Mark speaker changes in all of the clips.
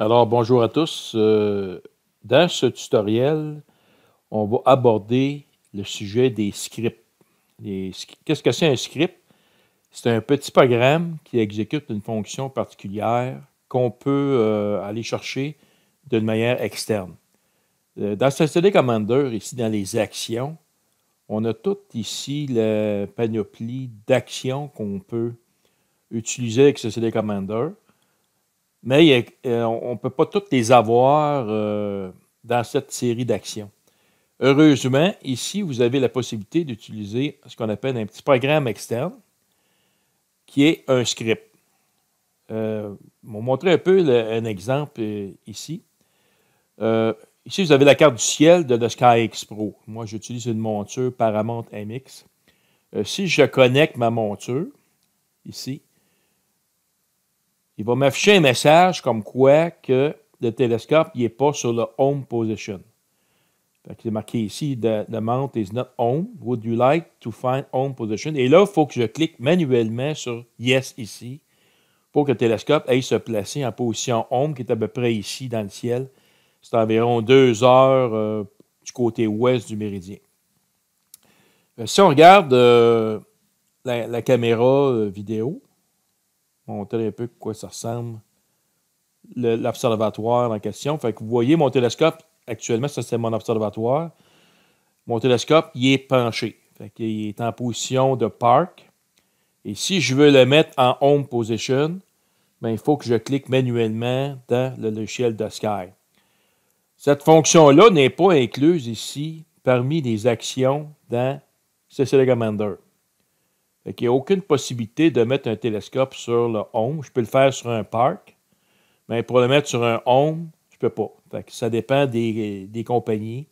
Speaker 1: Alors, bonjour à tous. Dans ce tutoriel, on va aborder le sujet des scripts. Qu'est-ce que c'est un script? C'est un petit programme qui exécute une fonction particulière qu'on peut aller chercher d'une manière externe. Dans CCD Commander, ici dans les actions, on a tout ici la panoplie d'actions qu'on peut utiliser avec CCD Commander. Mais on ne peut pas toutes les avoir dans cette série d'actions. Heureusement, ici, vous avez la possibilité d'utiliser ce qu'on appelle un petit programme externe, qui est un script. Je vais vous montrer un peu un exemple ici. Ici, vous avez la carte du ciel de The SkyX Pro. Moi, j'utilise une monture Paramount MX. Si je connecte ma monture, ici, il va m'afficher un message comme quoi que le télescope n'est pas sur le home position. C'est marqué ici, the mount is not home. Would you like to find home position? Et là, il faut que je clique manuellement sur Yes ici pour que le télescope aille se placer en position home, qui est à peu près ici dans le ciel. C'est environ 2 heures du côté ouest du méridien. Si on regarde la caméra vidéo, on va montrer un peu à quoi ça ressemble, l'observatoire en question. Fait que vous voyez mon télescope, actuellement, ça c'est mon observatoire. Mon télescope, il est penché. Fait qu'il est en position de park. Et si je veux le mettre en home position, ben, il faut que je clique manuellement dans le logiciel de Sky. Cette fonction-là n'est pas incluse ici parmi les actions dans CCD Commander. Il n'y a aucune possibilité de mettre un télescope sur le home. Je peux le faire sur un park, mais pour le mettre sur un home, je ne peux pas. Fait que ça dépend des compagnies.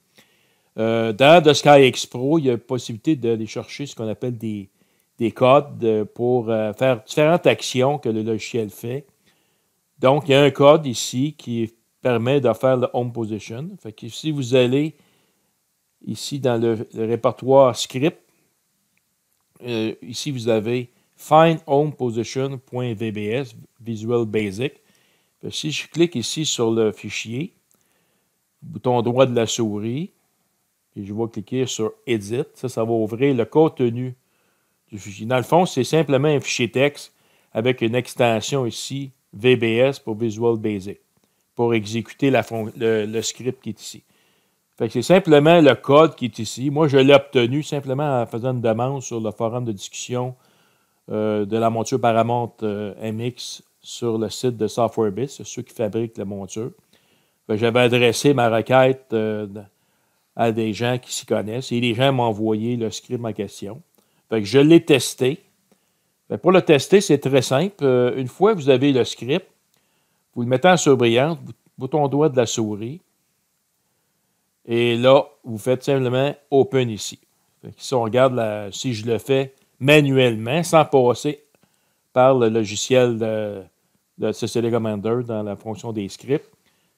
Speaker 1: Dans The SkyX Pro, il y a la possibilité d'aller chercher ce qu'on appelle des codes pour faire différentes actions que le logiciel fait. Donc, il y a un code ici qui permet de faire le Home Position. Fait que si vous allez ici dans le répertoire script, ici vous avez Find Home Position.vbs, Visual Basic. Fait que si je clique ici sur le fichier, bouton droit de la souris, et je vais cliquer sur Edit. Ça va ouvrir le contenu du fichier. Dans le fond, c'est simplement un fichier texte avec une extension ici, VBS pour Visual Basic, pour exécuter le script qui est ici. Fait que c'est simplement le code qui est ici. Moi, je l'ai obtenu simplement en faisant une demande sur le forum de discussion de la monture Paramount MX sur le site de SoftwareBits, c'est ceux qui fabriquent la monture. J'avais adressé ma requête à des gens qui s'y connaissent. Et les gens m'ont envoyé le script en question. Fait que je l'ai testé. Fait pour le tester, c'est très simple. Une fois que vous avez le script, vous le mettez en surbrillante, bouton droit de la souris. Et là, vous faites simplement Open ici. Fait que si on regarde, si je le fais manuellement, sans passer par le logiciel de CCD Commander dans la fonction des scripts,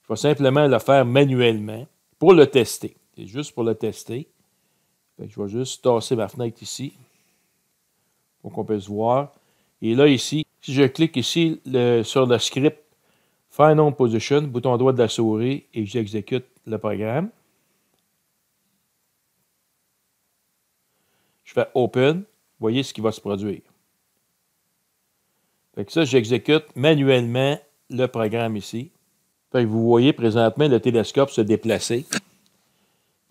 Speaker 1: je vais simplement le faire manuellement pour le tester. C'est juste pour le tester. Je vais juste tasser ma fenêtre ici pour qu'on puisse voir. Et là, ici, si je clique ici sur le script Find Home Position, bouton droit de la souris, et j'exécute le programme. Je fais Open. Vous voyez ce qui va se produire. Fait que ça, j'exécute manuellement le programme ici. Fait que vous voyez présentement le télescope se déplacer. Puis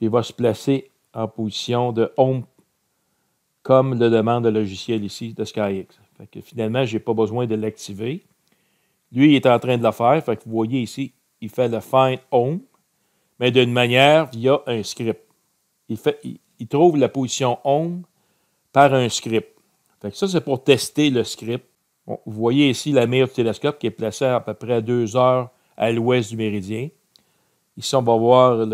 Speaker 1: il va se placer en position de Home, comme le demande le logiciel ici de SkyX. Fait que finalement, je n'ai pas besoin de l'activer. Lui, il est en train de le faire. Fait que vous voyez ici, il fait le Find Home, mais d'une manière via un script. Il trouve la position Home par un script. Fait que ça, c'est pour tester le script. Bon, vous voyez ici la mire du télescope qui est placée à peu près à 2 heures à l'ouest du méridien. Ici, on va voir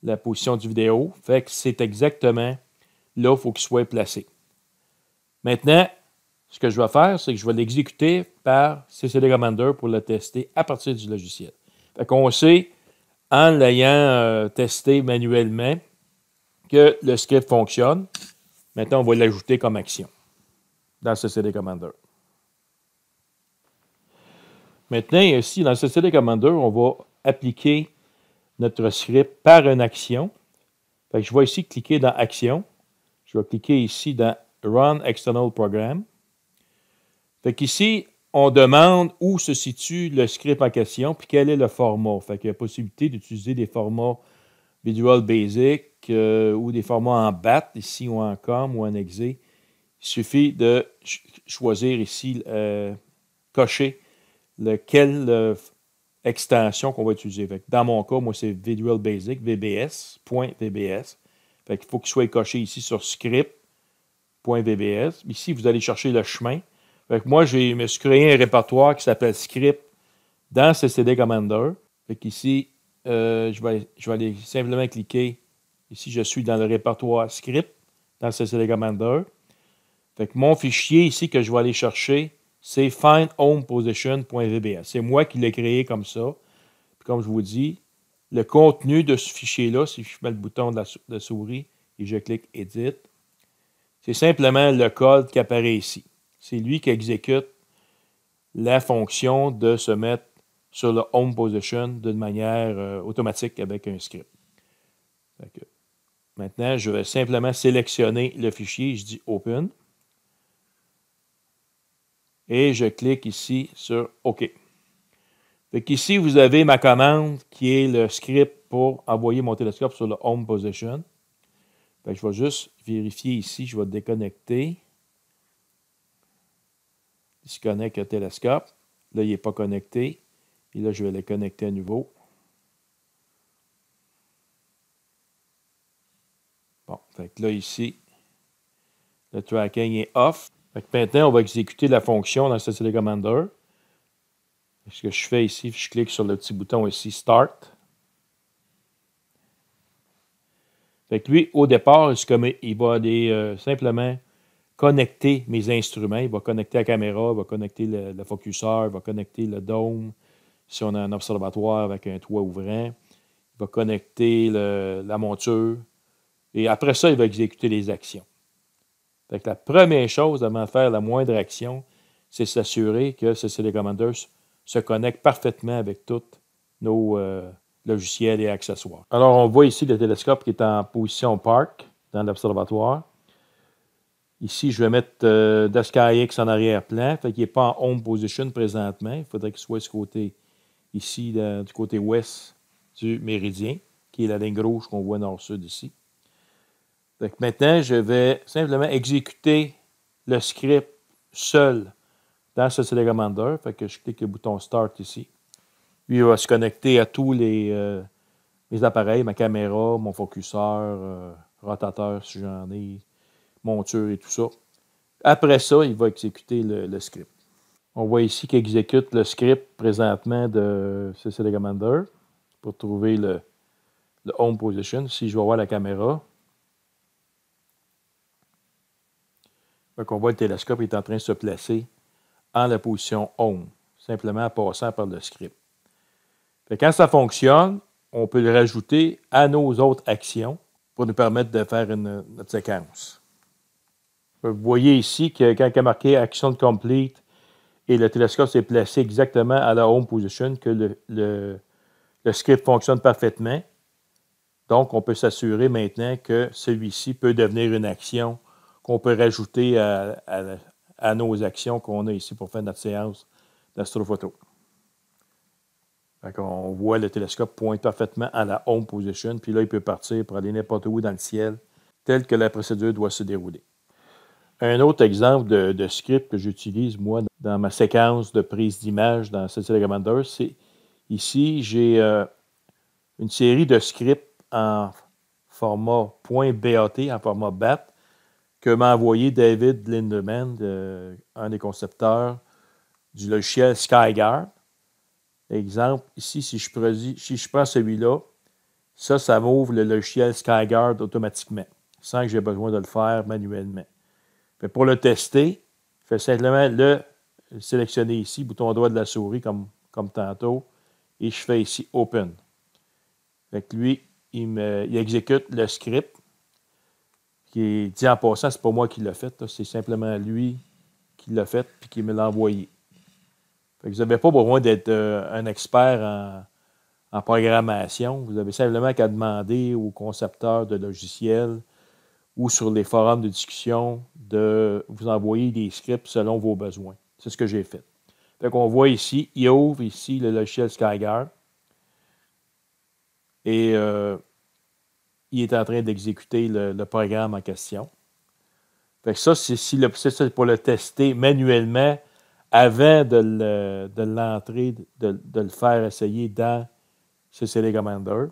Speaker 1: la position du vidéo. Fait que c'est exactement là où il faut qu'il soit placé. Maintenant, ce que je vais faire, c'est que je vais l'exécuter par CCD Commander pour le tester à partir du logiciel. Fait qu'on sait, en l'ayant testé manuellement, que le script fonctionne. Maintenant, on va l'ajouter comme action dans CCD Commander. Maintenant, ici, dans le CCD Commander, on va appliquer notre script par une action. Fait que je vais ici cliquer dans Action. Je vais cliquer ici dans Run External Program. Fait qu'ici, on demande où se situe le script en question, puis quel est le format. Fait qu'il y a possibilité d'utiliser des formats Visual Basic ou des formats en BAT, ici, ou en COM ou en EXE. Il suffit de choisir ici, cocher quelle extension qu'on va utiliser. Fait que dans mon cas, moi, c'est Visual Basic, VBS, .VBS. Fait qu'il faut qu'il soit coché ici sur script.vbs. Ici, vous allez chercher le chemin. Fait que moi, je me suis créé un répertoire qui s'appelle script dans CCD Commander. Fait qu'ici, je vais aller simplement cliquer. Ici, je suis dans le répertoire script dans CCD Commander. Fait que mon fichier ici que je vais aller chercher, c'est findhomeposition.vbs. C'est moi qui l'ai créé comme ça. Puis comme je vous dis, le contenu de ce fichier-là, si je mets le bouton de la souris et je clique Edit, c'est simplement le code qui apparaît ici. C'est lui qui exécute la fonction de se mettre sur le Home Position d'une manière automatique avec un script. Maintenant, je vais simplement sélectionner le fichier. Je dis Open. Et je clique ici sur OK. Fait qu'ici, vous avez ma commande qui est le script pour envoyer mon télescope sur le Home Position. Fait que je vais juste vérifier ici. Je vais déconnecter. Il se connecte le télescope. Là, il n'est pas connecté. Et là, je vais le connecter à nouveau. Bon, fait que là, ici, le tracking est off. Fait que maintenant, on va exécuter la fonction dans le CCD Commander. Ce que je fais ici, je clique sur le petit bouton ici, Start. Fait que lui, au départ, il va aller simplement connecter mes instruments. Il va connecter la caméra, il va connecter le focuseur, il va connecter le dôme, si on a un observatoire avec un toit ouvrant. Il va connecter la monture. Et après ça, il va exécuter les actions. Fait que la première chose avant de faire la moindre action, c'est s'assurer que CCD Commander se connecte parfaitement avec tous nos logiciels et accessoires. Alors, on voit ici le télescope qui est en position Park dans l'observatoire. Ici, je vais mettre The SkyX en arrière-plan. Fait qu'il n'est pas en Home Position présentement. Il faudrait qu'il soit ce côté ici, du côté ouest du méridien, qui est la ligne rouge qu'on voit nord-sud ici. Fait que maintenant, je vais simplement exécuter le script seul dans CCD Commander. Fait que je clique le bouton Start ici. Lui, il va se connecter à tous mes appareils, ma caméra, mon focuseur, rotateur si j'en ai, monture et tout ça. Après ça, il va exécuter le script. On voit ici qu'il exécute le script présentement de CCD Commander pour trouver le Home Position. Si je vais voir la caméra, on voit le télescope est en train de se placer en la position Home, simplement en passant par le script. Quand ça fonctionne, on peut le rajouter à nos autres actions pour nous permettre de faire notre séquence. Vous voyez ici que quand il y a marqué Action Complete et le télescope s'est placé exactement à la Home Position, que le script fonctionne parfaitement. Donc, on peut s'assurer maintenant que celui-ci peut devenir une action qu'on peut rajouter à nos actions qu'on a ici pour faire notre séance d'astrophoto. On voit le télescope pointe parfaitement à la Home Position, puis là, il peut partir pour aller n'importe où dans le ciel, tel que la procédure doit se dérouler. Un autre exemple de script que j'utilise, moi, dans ma séquence de prise d'image dans CCD Commander, c'est ici, j'ai une série de scripts en format .bat, en format BAT, que m'a envoyé David Lindemann, un des concepteurs du logiciel SkyGuard. Exemple, ici, si je prends celui-là, ça m'ouvre le logiciel SkyGuard automatiquement, sans que j'ai besoin de le faire manuellement. Fait pour le tester, je fais simplement le sélectionner ici, bouton droit de la souris comme tantôt, et je fais ici Open. Fait que lui, il exécute le script, qui est dit en passant, c'est pas moi qui l'ai fait, c'est simplement lui qui l'a fait puis qui me l'a envoyé. Fait que vous n'avez pas besoin d'être un expert en programmation. Vous avez simplement qu'à demander aux concepteurs de logiciels ou sur les forums de discussion de vous envoyer des scripts selon vos besoins. C'est ce que j'ai fait. Fait qu'on voit ici, il ouvre ici le logiciel SkyGuard et il est en train d'exécuter le programme en question. Fait que ça, c'est pour le tester manuellement avant de l'entrer, de le faire essayer dans CCD Commander.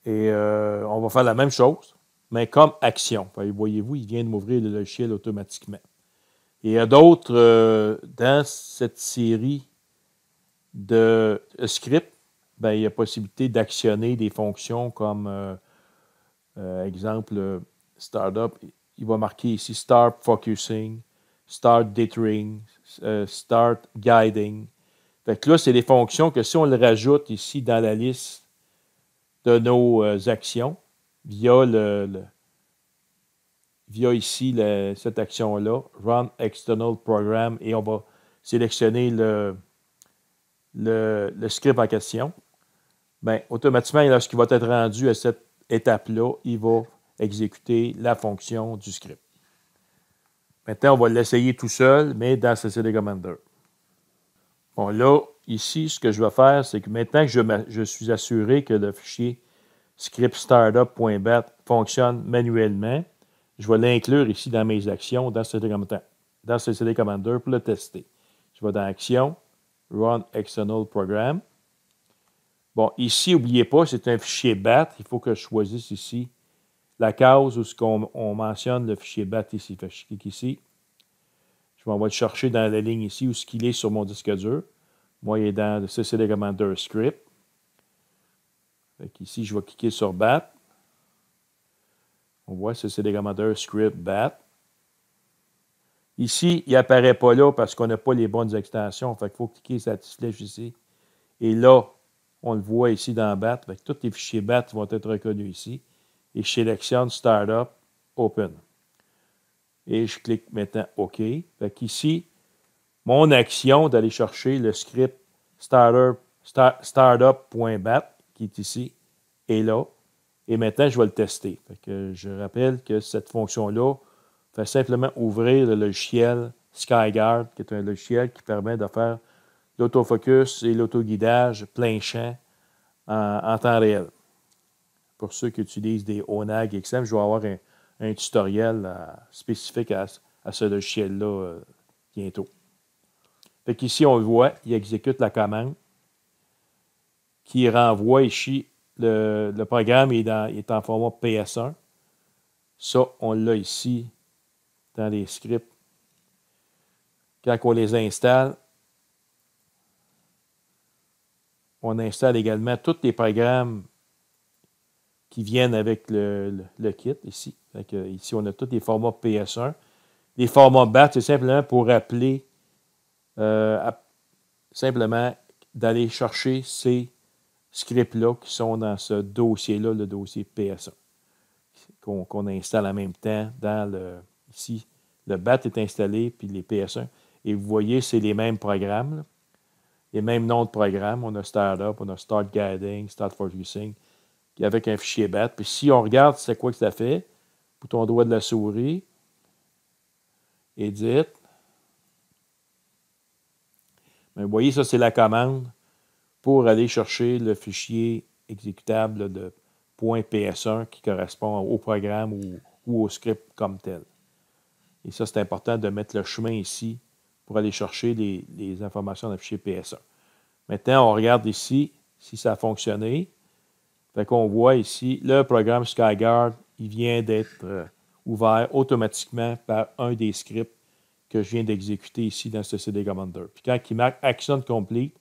Speaker 1: Et on va faire la même chose, mais comme action. Voyez-vous, il vient de m'ouvrir le logiciel automatiquement. Et il y a d'autres, dans cette série de scripts, ben, il y a possibilité d'actionner des fonctions comme, exemple, Startup. Il va marquer ici Start Focusing, Start Dithering, Start Guiding. Fait que là, c'est des fonctions que si on le rajoute ici dans la liste de nos actions, via ici cette action-là, Run External Program, et on va sélectionner le script en question, bien, automatiquement, lorsqu'il va être rendu à cette étape-là, il va exécuter la fonction du script. Maintenant, on va l'essayer tout seul, mais dans CCD Commander. Bon, là, ici, ce que je vais faire, c'est que maintenant que je suis assuré que le fichier script startup.bat fonctionne manuellement, je vais l'inclure ici dans mes actions dans CCD Commander pour le tester. Je vais dans Action, Run External Program. Bon, ici, n'oubliez pas, c'est un fichier BAT. Il faut que je choisisse ici la case où on mentionne le fichier BAT ici. Fait que je clique ici. On va le chercher dans la ligne ici où il est sur mon disque dur. Moi, il est dans le CCD Commander Script. Fait ici, je vais cliquer sur BAT. On voit CCD Commander Script BAT. Ici, il n'apparaît pas là parce qu'on n'a pas les bonnes extensions. Fait qu'il faut cliquer sur la petite flèche ici. Et là, on le voit ici dans BAT. Fait que tous les fichiers BAT vont être reconnus ici. Et je sélectionne Startup, Open. Et je clique maintenant OK. Fait qu'ici, mon action d'aller chercher le script startup.bat qui est ici est là. Et maintenant, je vais le tester. Fait que je rappelle que cette fonction-là fait simplement ouvrir le logiciel SkyGuard, qui est un logiciel qui permet de faire l'autofocus et l'autoguidage plein champ en temps réel. Pour ceux qui utilisent des ONAG XM, je vais avoir un tutoriel spécifique à ce logiciel-là bientôt. Fait qu'ici, on le voit, il exécute la commande qui renvoie ici. Le programme est en format PS1. Ça, on l'a ici dans les scripts. Quand on les installe, on installe également tous les programmes qui viennent avec le kit ici. Ici, on a tous les formats PS1. Les formats BAT, c'est simplement pour rappeler simplement d'aller chercher ces scripts-là qui sont dans ce dossier-là, le dossier PS1, qu'on installe en même temps dans ici, le BAT est installé, puis les PS1. Et vous voyez, c'est les mêmes programmes, là, les mêmes noms de programmes. On a Startup, on a Start Guiding, Start Focusing, avec un fichier BAT. Puis si on regarde c'est quoi que ça fait, bouton droit de la souris, Edit. Mais vous voyez, ça, c'est la commande pour aller chercher le fichier exécutable de .ps1 qui correspond au programme ou au script comme tel. Et ça, c'est important de mettre le chemin ici pour aller chercher les informations dans le fichier PS1. Maintenant, on regarde ici si ça a fonctionné. Fait qu'on voit ici, le programme SkyGuard, il vient d'être ouvert automatiquement par un des scripts que je viens d'exécuter ici dans ce CD Commander. Puis quand il marque Action Complete,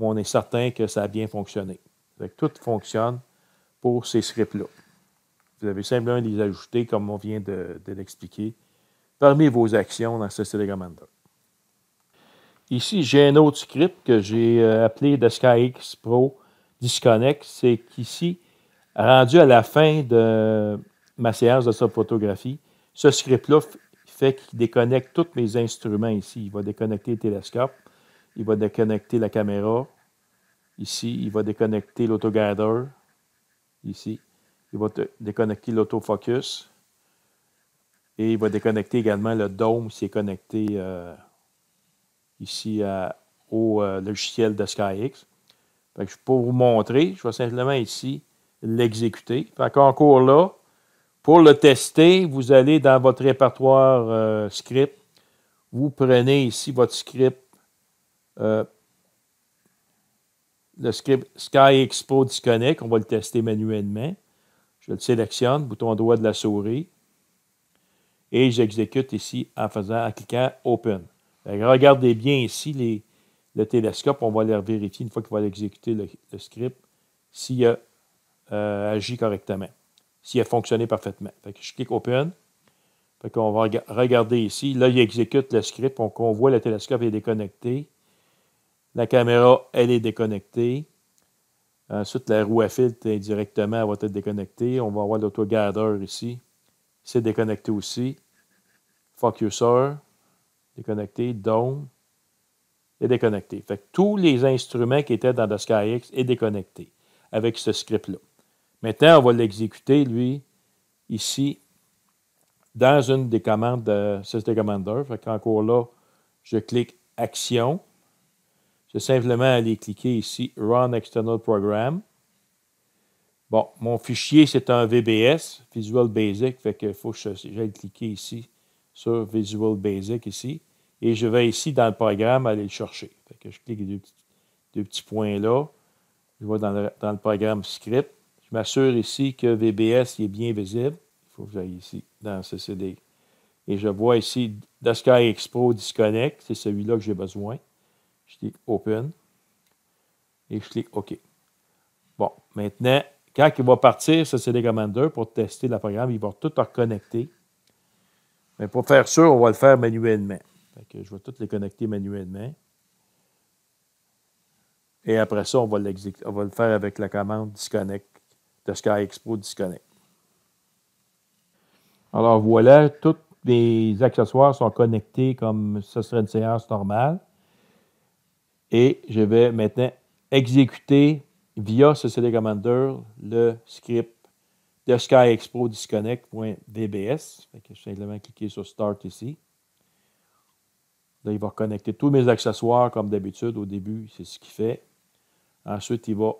Speaker 1: on est certain que ça a bien fonctionné. Fait que tout fonctionne pour ces scripts-là. Vous avez simplement à les ajouter, comme on vient de l'expliquer, parmi vos actions dans ce CD Commander. Ici, j'ai un autre script que j'ai appelé de SkyX Pro Disconnect. C'est qu'ici, rendu à la fin de ma séance de photographie, ce script-là qui fait qu'il déconnecte tous mes instruments ici. Il va déconnecter le télescope, il va déconnecter la caméra, ici, il va déconnecter l'autogather, ici, il va déconnecter l'autofocus, et il va déconnecter également le dôme s'il est connecté ici au logiciel de SkyX. Fait que pour vous montrer, je vais simplement ici l'exécuter. Encore là, pour le tester, vous allez dans votre répertoire script. Vous prenez ici votre script, le script SkyX Pro Disconnect. On va le tester manuellement. Je le sélectionne, bouton droit de la souris. Et j'exécute ici en cliquant Open. Regardez bien ici le télescope. On va le vérifier une fois qu'il va exécuter le script s'il a agi correctement, s'il a fonctionné parfaitement. Fait que je clique Open. Fait qu'on va regarder ici. Là, il exécute le script. On voit le télescope est déconnecté. La caméra, elle est déconnectée. Ensuite, la roue à filtre indirectement elle va être déconnectée. On va avoir l'autogather ici. C'est déconnecté aussi. Focuser, déconnecté. Dome, est déconnecté. Fait que tous les instruments qui étaient dans le SkyX est déconnecté avec ce script-là. Maintenant, on va l'exécuter, lui, ici, dans une des commandes de System Commander. Fait qu'encore là, je clique Action. Je vais simplement aller cliquer ici Run External Program. Bon, mon fichier, c'est un VBS, Visual Basic. Fait qu'il faut que j'aille cliquer ici sur Visual Basic ici. Et je vais ici dans le programme aller le chercher. Fait que je clique les deux petits points là. Je vais dans le programme Script. Je m'assure ici que VBS est bien visible. Il faut que j'aille ici dans CCD. Et je vois ici The SkyX Pro Disconnect. C'est celui-là que j'ai besoin. Je clique Open. Et je clique OK. Bon, maintenant, quand il va partir CCD Commander pour tester le programme, il va tout reconnecter. Mais pour faire ça, on va le faire manuellement. Fait que je vais tout les connecter manuellement. Et après ça, on va le faire avec la commande Disconnect de SkyX Pro Disconnect. Alors voilà, tous les accessoires sont connectés comme ce serait une séance normale. Et je vais maintenant exécuter via CCD Commander le script de SkyX Pro Disconnect.vbs. Je vais simplement cliquer sur Start ici. Là, il va connecter tous mes accessoires comme d'habitude. Au début, c'est ce qu'il fait. Ensuite, il va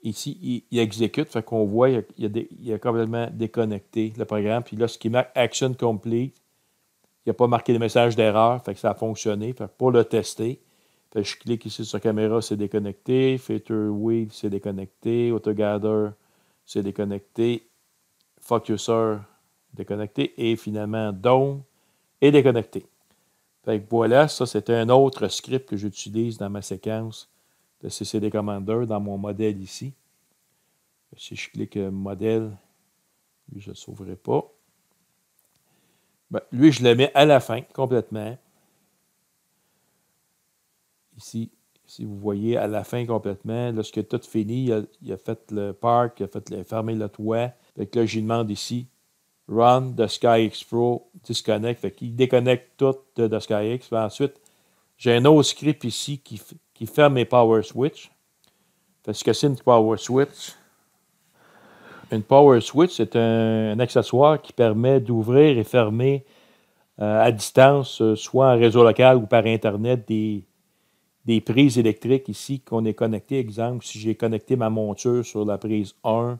Speaker 1: ici, il exécute. Fait qu'on voit, il a complètement déconnecté le programme. Puis là, ce qui marque Action Complete, il n'a pas marqué de message d'erreur. Fait que ça a fonctionné. Fait que pour le tester, fait que je clique ici sur caméra, c'est déconnecté. Filter Wheel, c'est déconnecté. Autogather, c'est déconnecté. Focuser, déconnecté. Et finalement, Dome est déconnecté. Fait que voilà, ça c'est un autre script que j'utilise dans ma séquence de CCD Commander dans mon modèle ici. Si je clique modèle, lui je ne sauverai pas. Ben, lui, je le mets à la fin complètement. Ici, si vous voyez, à la fin complètement, lorsque tout fini, il a fait le parc, il a fermé le toit. Fait que là, j'y demande ici, Run the SkyX Pro Disconnect. Fait qu'il déconnecte tout de SkyX. Puis ensuite, j'ai un autre script ici qui ferme mes power switch. Fait ce que c'est une power switch? Une power switch, c'est un accessoire qui permet d'ouvrir et fermer à distance, soit en réseau local ou par Internet, des prises électriques ici qu'on est connecté. Exemple, si j'ai connecté ma monture sur la prise 1,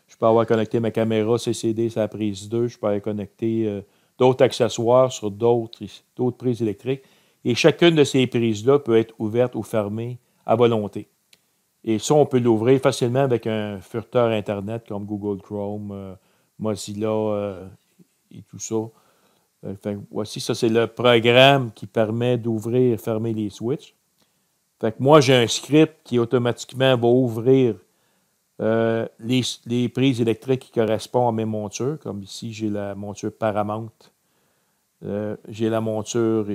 Speaker 1: je peux avoir connecté ma caméra CCD sur la prise 2, je peux avoir connecté d'autres accessoires sur d'autres prises électriques. Et chacune de ces prises-là peut être ouverte ou fermée à volonté. Et ça, on peut l'ouvrir facilement avec un furteur Internet comme Google Chrome, Mozilla et tout ça. Voici, ça c'est le programme qui permet d'ouvrir et fermer les switches. Fait que moi, j'ai un script qui automatiquement va ouvrir les prises électriques qui correspondent à mes montures. Comme ici, j'ai la monture Paramount. J'ai la monture...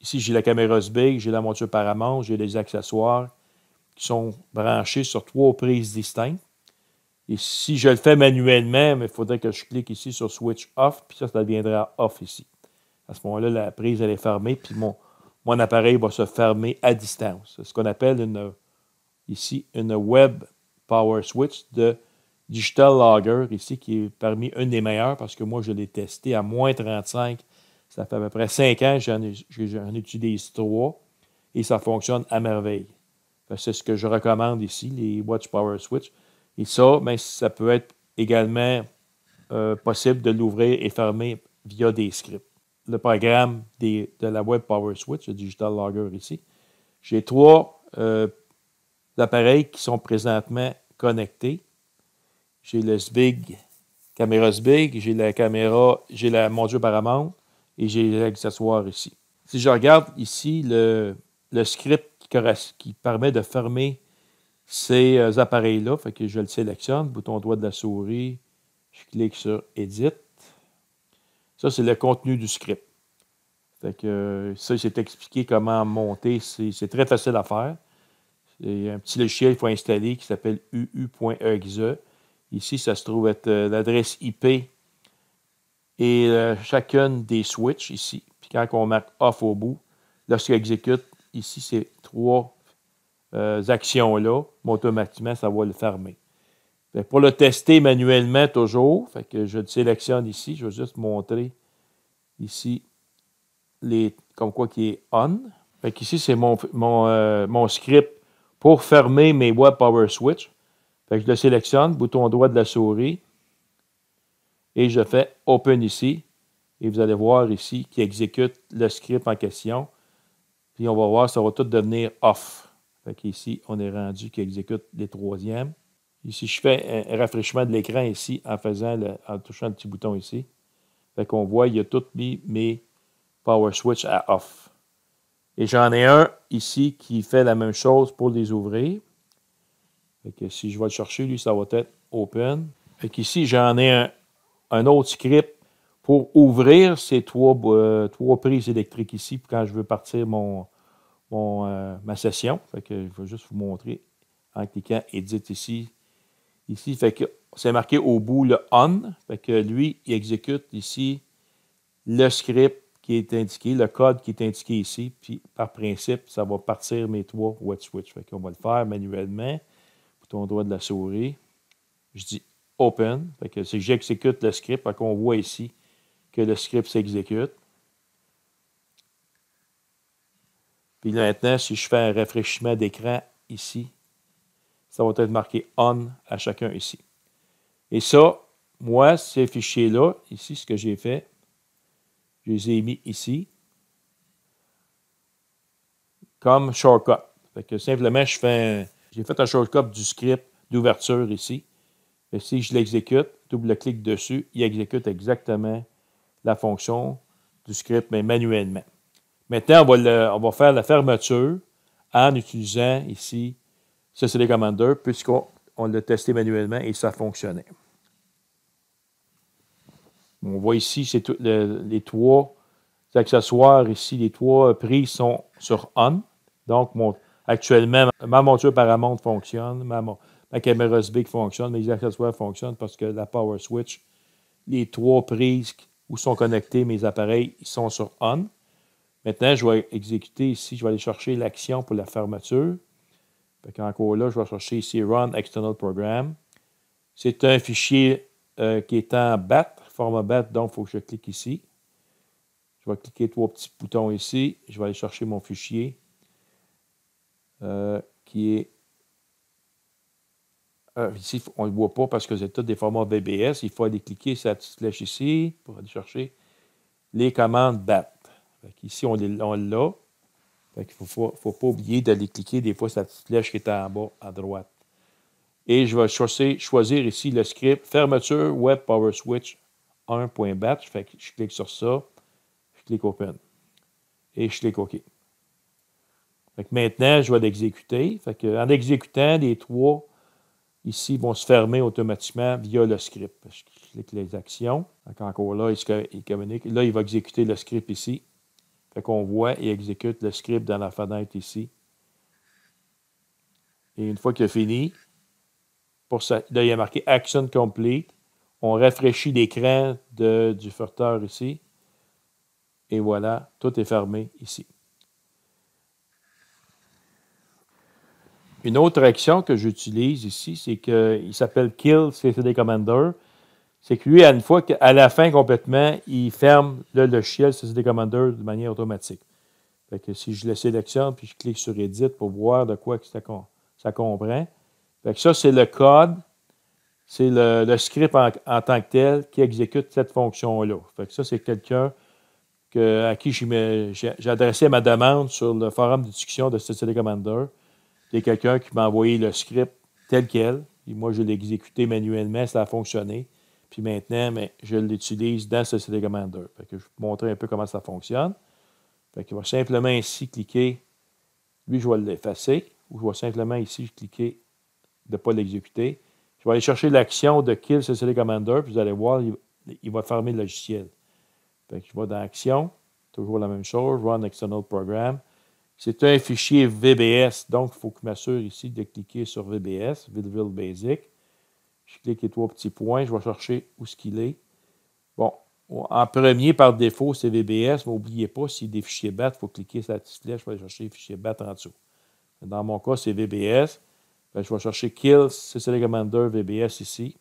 Speaker 1: Ici, j'ai la caméra SBIG, j'ai la monture Paramount, j'ai les accessoires qui sont branchés sur 3 prises distinctes. Et si je le fais manuellement, il faudrait que je clique ici sur Switch Off, puis ça deviendra off ici. À ce moment-là, la prise, elle est fermée, puis mon appareil va se fermer à distance. C'est ce qu'on appelle ici une Web Power Switch de Digital Logger, ici, qui est parmi une des meilleures, parce que moi, je l'ai testé à moins 35. Ça fait à peu près 5 ans que j'en utilise 3, et ça fonctionne à merveille. C'est ce que je recommande ici, les Watch Power Switch. Et ça, ben, ça peut être également possible de l'ouvrir et fermer via des scripts. Le programme de la Web Power Switch, le Digital Logger ici. J'ai 3 appareils qui sont présentement connectés. J'ai le SBIG, caméra SBIG, j'ai la monture Paramount et j'ai l'accessoire ici. Si je regarde ici le script qui permet de fermer ces appareils-là, fait que je le sélectionne, bouton droit de la souris, je clique sur Edit. Ça, c'est le contenu du script. Fait que ça, c'est expliqué comment monter. C'est très facile à faire. C'est un petit logiciel qu'il faut installer qui s'appelle uu.exe. Ici, ça se trouve être l'adresse IP et chacune des switches ici. Puis quand on marque off au bout, lorsqu'il exécute ici ces 3 actions-là, automatiquement, ça va le fermer. Pour le tester manuellement toujours, fait que je le sélectionne ici. Je vais juste montrer ici comme quoi qui est on. Fait qu'ici, c'est mon script pour fermer mes Web Power Switch. Fait que je le sélectionne, bouton droit de la souris, et je fais Open ici. Et vous allez voir ici qui exécute le script en question. Puis on va voir, ça va tout devenir off. Fait qu'ici, on est rendu qui exécute les 3e. Ici, je fais un rafraîchissement de l'écran ici en touchant le petit bouton ici. Fait qu'on voit, il y a tout mis mes Power Switch à off. Et j'en ai un ici qui fait la même chose pour les ouvrir. Fait que si je vais le chercher, lui, ça va être Open. Fait qu'ici, j'en ai un autre script pour ouvrir ces 3 prises électriques ici, puis quand je veux partir ma session. Fait que je vais juste vous montrer en cliquant Edit ici. Ici, fait que c'est marqué au bout le on. Fait que lui, il exécute ici le script qui est indiqué, le code qui est indiqué ici. Puis par principe, ça va partir mes 3 wet switch. Fait qu'on va le faire manuellement. Bouton droit de la souris. Je dis Open. Fait que c'est que j'exécute le script. Fait qu'on voit ici que le script s'exécute. Puis là, maintenant, si je fais un rafraîchissement d'écran ici, ça va être marqué On à chacun ici. Et ça, moi, ces fichiers-là, ici, ce que j'ai fait, je les ai mis ici comme shortcut. Fait que simplement, j'ai fait un shortcut du script d'ouverture ici. Et si je l'exécute, double-clic dessus, il exécute exactement la fonction du script, mais manuellement. Maintenant, on va faire la fermeture en utilisant ici CCD Commander, puisqu'on l'a testé manuellement et ça fonctionnait. On voit ici, c'est les 3 accessoires ici, les 3 prises sont sur On. Donc, actuellement, ma monture Paramount fonctionne, ma caméra SBIG fonctionne, mes accessoires fonctionnent parce que la Power Switch, les 3 prises où sont connectés mes appareils, ils sont sur On. Maintenant, je vais exécuter ici, je vais aller chercher l'action pour la fermeture. Encore là, je vais chercher ici Run External Program. C'est un fichier qui est en BAT, format BAT, donc il faut que je clique ici. Je vais cliquer 3 petits boutons ici. Je vais aller chercher mon fichier qui est... ici, on ne le voit pas parce que c'est tous des formats BBS. Il faut aller cliquer sur la petite flèche ici pour aller chercher les commandes BAT. Ici, on l'a. Il ne faut pas oublier d'aller cliquer des fois sur la petite flèche qui est en bas à droite. Et je vais choisir ici le script fermeture Web Power Switch 1.bat. Fait que je clique sur ça. Je clique Open. Et je clique OK. Fait que maintenant, je vais l'exécuter. Fait que, en exécutant, les 3 ici vont se fermer automatiquement via le script. Je clique les actions. Donc encore là, il communique. Là, il va exécuter le script ici. Fait qu'on voit, il exécute le script dans la fenêtre ici. Et une fois qu'il a fini, là, il y a marqué Action Complete. On rafraîchit l'écran du furteur ici. Et voilà, tout est fermé ici. Une autre action que j'utilise ici, c'est qu'il s'appelle Kill CCD Commander. C'est que lui, une fois qu'à la fin complètement, il ferme le logiciel CCD Commander de manière automatique. Fait que si je le sélectionne puis je clique sur Edit pour voir de quoi ça comprend. Fait que ça, c'est le code, c'est le script en tant que tel qui exécute cette fonction-là. Fait que ça, c'est quelqu'un à qui j'ai adressé ma demande sur le forum de discussion de CCD Commander. C'est quelqu'un qui m'a envoyé le script tel quel. Et moi, je l'ai exécuté manuellement, ça a fonctionné. Puis maintenant, je l'utilise dans CCD Commander. Fait que je vais vous montrer un peu comment ça fonctionne. Fait qu'il va simplement ici cliquer. Lui, je vais l'effacer. Ou je vais simplement ici cliquer de ne pas l'exécuter. Je vais aller chercher l'action de Kill CCD Commander. Puis vous allez voir, il va fermer le logiciel. Fait que je vais dans Action. Toujours la même chose. Run External Program. C'est un fichier VBS, donc il faut que je m'assure ici de cliquer sur VBS, Visual Basic. Je clique les 3 petits points, je vais chercher où ce qu'il est. Bon, en premier, par défaut, c'est VBS, mais n'oubliez pas, s'il y a des fichiers BAT, il faut cliquer sur la petite flèche pour aller chercher les fichiers BAT en dessous. Dans mon cas, c'est VBS. Je vais chercher Kill, CCD Commander VBS ici.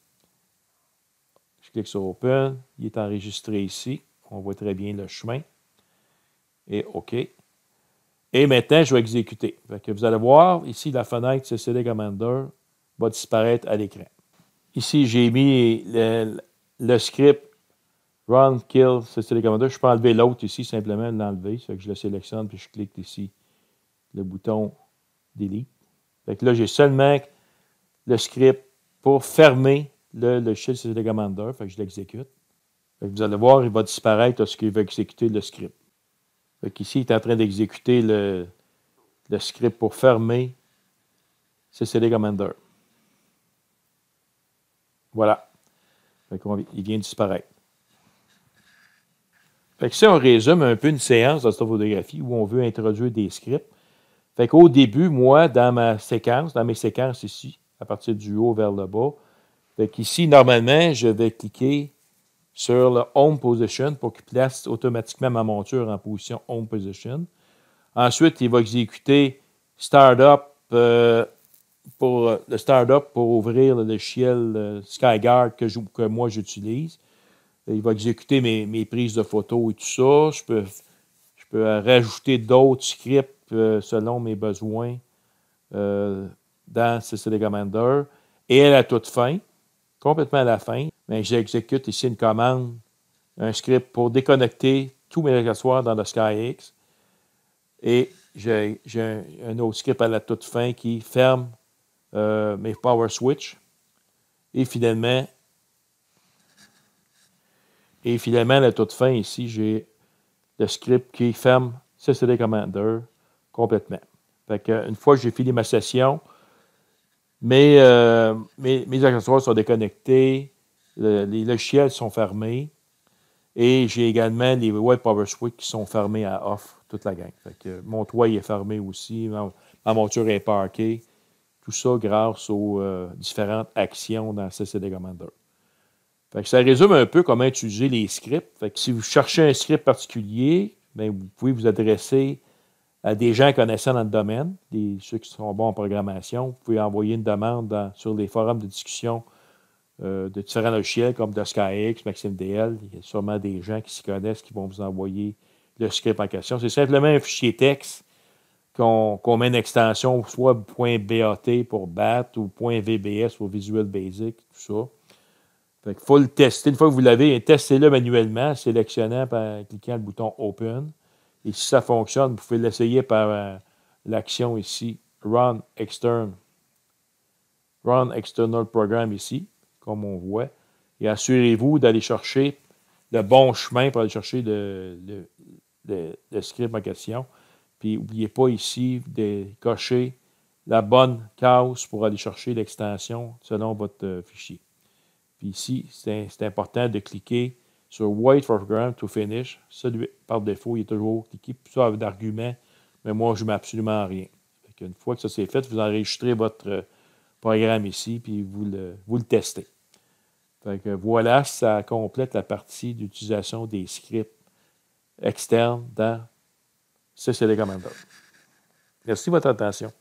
Speaker 1: Je clique sur Open, il est enregistré ici. On voit très bien le chemin. Et OK. Et maintenant, je vais exécuter. Fait que vous allez voir, ici, la fenêtre CCD Commander va disparaître à l'écran. Ici, j'ai mis le script Run, Kill, CCD Commander. Je peux enlever l'autre ici, simplement l'enlever. Fait que je le sélectionne, puis je clique ici le bouton Delete. Fait que là, j'ai seulement le script pour fermer le logiciel CCD Commander. Fait que je l'exécute. Fait que vous allez voir, il va disparaître lorsqu'il va exécuter le script. Fait qu'ici, il est en train d'exécuter le script pour fermer CCD Commander. Voilà. Fait il vient de disparaître. Fait que si on résume un peu une séance d'astrophotographie où on veut introduire des scripts, fait qu'au début, moi, dans mes séquences ici, à partir du haut vers le bas, fait qu'ici, normalement, je vais cliquer sur le Home Position pour qu'il place automatiquement ma monture en position Home Position. Ensuite, il va exécuter Startup pour le Startup pour ouvrir le logiciel SkyGuard que moi j'utilise. Il va exécuter mes prises de photos et tout ça. Je peux rajouter d'autres scripts selon mes besoins dans CCD Commander. Et à la toute fin, complètement à la fin, j'exécute ici une commande, un script pour déconnecter tous mes accessoires dans le SkyX. Et j'ai un autre script à la toute fin qui ferme mes power switch. Et finalement, à la toute fin, ici, j'ai le script qui ferme CCD Commander complètement. Fait que, une fois que j'ai fini ma session, mes accessoires sont déconnectés, les logiciels sont fermés, et j'ai également les web power switch qui sont fermés à off, toute la gang. Fait que mon toit est fermé aussi, ma monture est parkée. Tout ça grâce aux différentes actions dans CCD Commander. Fait que ça résume un peu comment utiliser les scripts. Fait que si vous cherchez un script particulier, bien, vous pouvez vous adresser à des gens connaissant dans le domaine, ceux qui sont bons en programmation. Vous pouvez envoyer une demande sur les forums de discussion de différents logiciels comme de SkyX, MaximDL. Il y a sûrement des gens qui s'y connaissent qui vont vous envoyer le script en question. C'est simplement un fichier texte qu'on met une extension, soit .bat pour BAT ou .vbs pour Visual Basic, tout ça. Fait qu'il faut le tester. Une fois que vous l'avez, testez-le manuellement, sélectionnant en cliquant le bouton Open. Et si ça fonctionne, vous pouvez l'essayer par l'action ici, Run External Program ici, comme on voit. Et assurez-vous d'aller chercher le bon chemin pour aller chercher le script en question. Puis, n'oubliez pas ici de cocher la bonne case pour aller chercher l'extension selon votre fichier. Puis ici, c'est important de cliquer sur Wait for Program to Finish. Celui, par défaut, il est toujours cliqué. Puis ça, avec d'arguments, mais moi, je ne mets absolument rien. Une fois que ça c'est fait, vous enregistrez votre programme ici, puis vous le testez. Fait que voilà, ça complète la partie d'utilisation des scripts externes dans CCD Commander. Merci de votre attention.